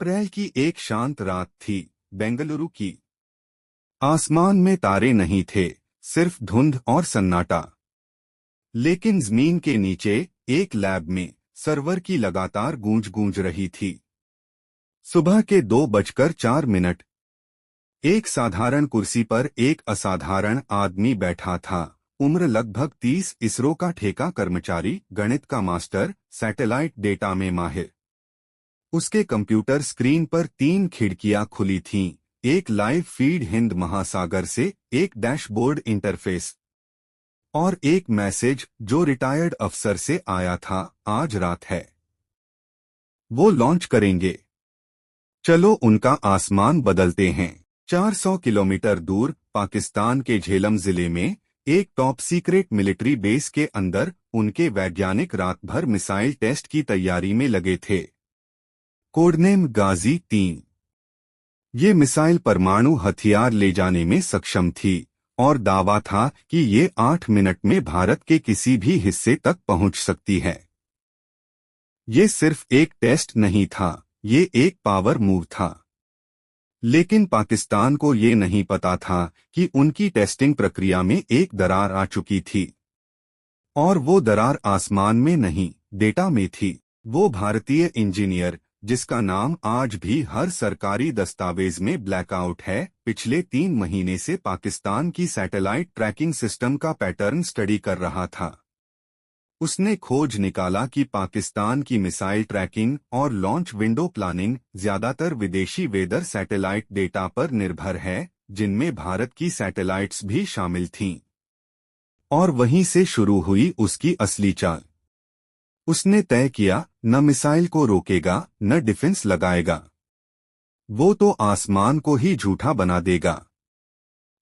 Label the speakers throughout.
Speaker 1: अप्रैल की एक शांत रात थी, बेंगलुरु की। आसमान में तारे नहीं थे, सिर्फ धुंध और सन्नाटा। लेकिन जमीन के नीचे एक लैब में सर्वर की लगातार गूंज गूंज रही थी। सुबह के 2:04। एक साधारण कुर्सी पर एक असाधारण आदमी बैठा था। उम्र लगभग 30, इसरो का ठेका कर्मचारी, गणित का मास्टर, सैटेलाइट डेटा में माहिर। उसके कंप्यूटर स्क्रीन पर 3 खिड़कियां खुली थीं, एक लाइव फीड हिंद महासागर से, एक डैशबोर्ड इंटरफेस और एक मैसेज जो रिटायर्ड अफसर से आया था, आज रात है। वो लॉन्च करेंगे। चलो उनका आसमान बदलते हैं। 400 किलोमीटर दूर पाकिस्तान के झेलम जिले में एक टॉप सीक्रेट मिलिट्री बेस के अंदर उनके वैज्ञानिक रात भर मिसाइल टेस्ट की तैयारी में लगे थे। कोडनेम गाजी-3। ये मिसाइल परमाणु हथियार ले जाने में सक्षम थी और दावा था कि ये 8 मिनट में भारत के किसी भी हिस्से तक पहुंच सकती है। ये सिर्फ एक टेस्ट नहीं था, ये एक पावर मूव था। लेकिन पाकिस्तान को ये नहीं पता था कि उनकी टेस्टिंग प्रक्रिया में एक दरार आ चुकी थी। और वो दरार आसमान में नहीं, डेटा में थी। वो भारतीय इंजीनियर, जिसका नाम आज भी हर सरकारी दस्तावेज में ब्लैकआउट है, पिछले 3 महीने से पाकिस्तान की सैटेलाइट ट्रैकिंग सिस्टम का पैटर्न स्टडी कर रहा था। उसने खोज निकाला कि पाकिस्तान की मिसाइल ट्रैकिंग और लॉन्च विंडो प्लानिंग ज्यादातर विदेशी वेदर सैटेलाइट डेटा पर निर्भर है, जिनमें भारत की सैटेलाइट्स भी शामिल थीं। और वहीं से शुरू हुई उसकी असली चाल। उसने तय किया, न मिसाइल को रोकेगा, न डिफेंस लगाएगा। वो तो आसमान को ही झूठा बना देगा।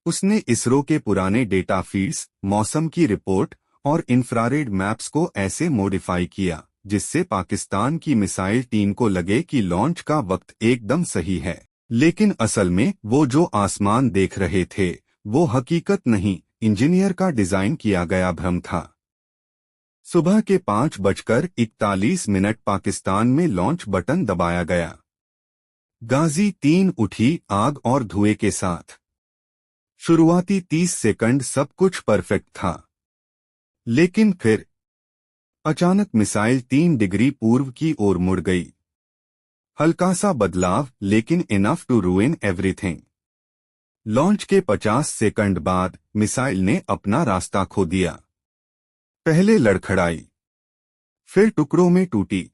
Speaker 1: उसने इसरो के पुराने डेटा फीड्स, मौसम की रिपोर्ट और इंफ्रारेड मैप्स को ऐसे मॉडिफाई किया जिससे पाकिस्तान की मिसाइल टीम को लगे कि लॉन्च का वक्त एकदम सही है। लेकिन असल में वो जो आसमान देख रहे थे, वो हकीकत नहीं, इंजीनियर का डिजाइन किया गया भ्रम था। सुबह के 5:41 पाकिस्तान में लॉन्च बटन दबाया गया। गाजी-3 उठी, आग और धुएं के साथ। शुरुआती 30 सेकंड सब कुछ परफेक्ट था। लेकिन फिर अचानक मिसाइल 3 डिग्री पूर्व की ओर मुड़ गई। हल्का सा बदलाव, लेकिन enough to ruin everything. Launch के 50 सेकंड बाद मिसाइल ने अपना रास्ता खो दिया। पहले लड़खड़ाई, फिर टुकड़ों में टूटी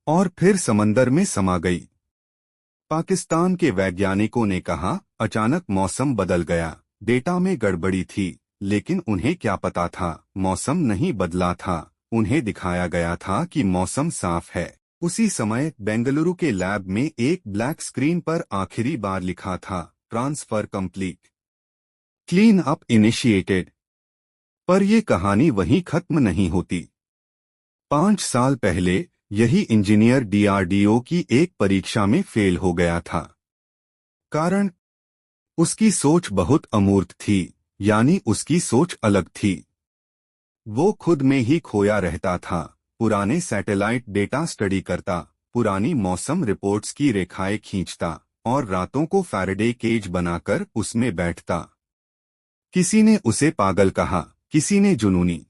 Speaker 1: और फिर समंदर में समा गई। पाकिस्तान के वैज्ञानिकों ने कहा, अचानक मौसम बदल गया। डेटा में गड़बड़ी थी, लेकिन उन्हें क्या पता था, मौसम नहीं बदला था, उन्हें दिखाया गया था कि मौसम साफ है। उसी समय बेंगलुरु के लैब में एक ब्लैक स्क्रीन पर आखिरी बार लिखा था, transfer complete, clean up initiated. पर यह कहानी वहीं खत्म नहीं होती। 5 साल पहले यही इंजीनियर डीआरडीओ की एक परीक्षा में फेल हो गया था। कारण, उसकी सोच बहुत अमूर्त थी, यानी उसकी सोच अलग थी। वो खुद में ही खोया रहता था, पुराने सैटेलाइट डेटा स्टडी करता, पुरानी मौसम रिपोर्ट्स की रेखाएं खींचता और रातों को फैराडे केज बनाकर उसमें बैठता। किसी ने उसे पागल कहा, किसी ने जुनूनी।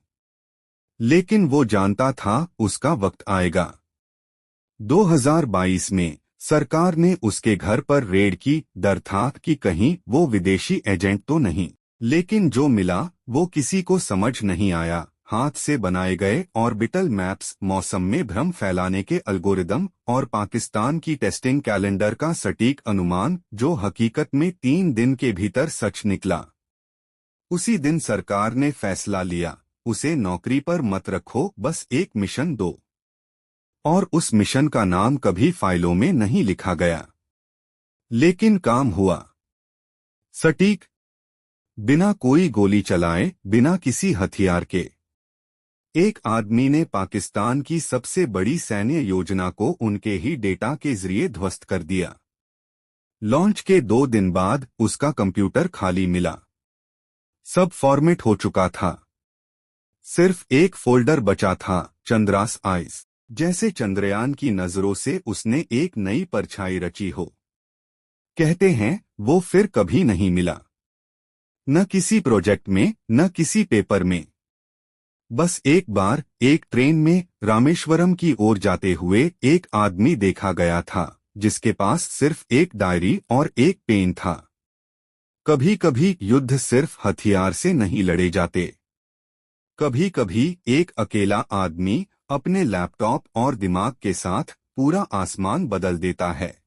Speaker 1: लेकिन वो जानता था उसका वक्त आएगा। 2022 में सरकार ने उसके घर पर रेड की, डर था कि कहीं वो विदेशी एजेंट तो नहीं। लेकिन जो मिला वो किसी को समझ नहीं आया। हाथ से बनाए गए ऑर्बिटल मैप्स, मौसम में भ्रम फैलाने के एल्गोरिदम और पाकिस्तान की टेस्टिंग कैलेंडर का सटीक अनुमान, जो हकीकत में 3 दिन के भीतर सच निकला। उसी दिन सरकार ने फैसला लिया, उसे नौकरी पर मत रखो, बस एक मिशन दो। और उस मिशन का नाम कभी फाइलों में नहीं लिखा गया। लेकिन काम हुआ। सटीक, बिना कोई गोली चलाए, बिना किसी हथियार के। एक आदमी ने पाकिस्तान की सबसे बड़ी सैन्य योजना को उनके ही डेटा के जरिए ध्वस्त कर दिया। लॉन्च के 2 दिन बाद उसका कंप्यूटर खाली मिला। सब फॉर्मेट हो चुका था। सिर्फ एक फोल्डर बचा था, चंद्रास आइज। जैसे चंद्रयान की नजरों से उसने एक नई परछाई रची हो। कहते हैं वो फिर कभी नहीं मिला, न किसी प्रोजेक्ट में न किसी पेपर में। बस एक बार एक ट्रेन में रामेश्वरम की ओर जाते हुए एक आदमी देखा गया था जिसके पास सिर्फ एक डायरी और एक पेन था। कभी कभी युद्ध सिर्फ हथियार से नहीं लड़े जाते। कभी कभी एक अकेला आदमी अपने लैपटॉप और दिमाग के साथ पूरा आसमान बदल देता है।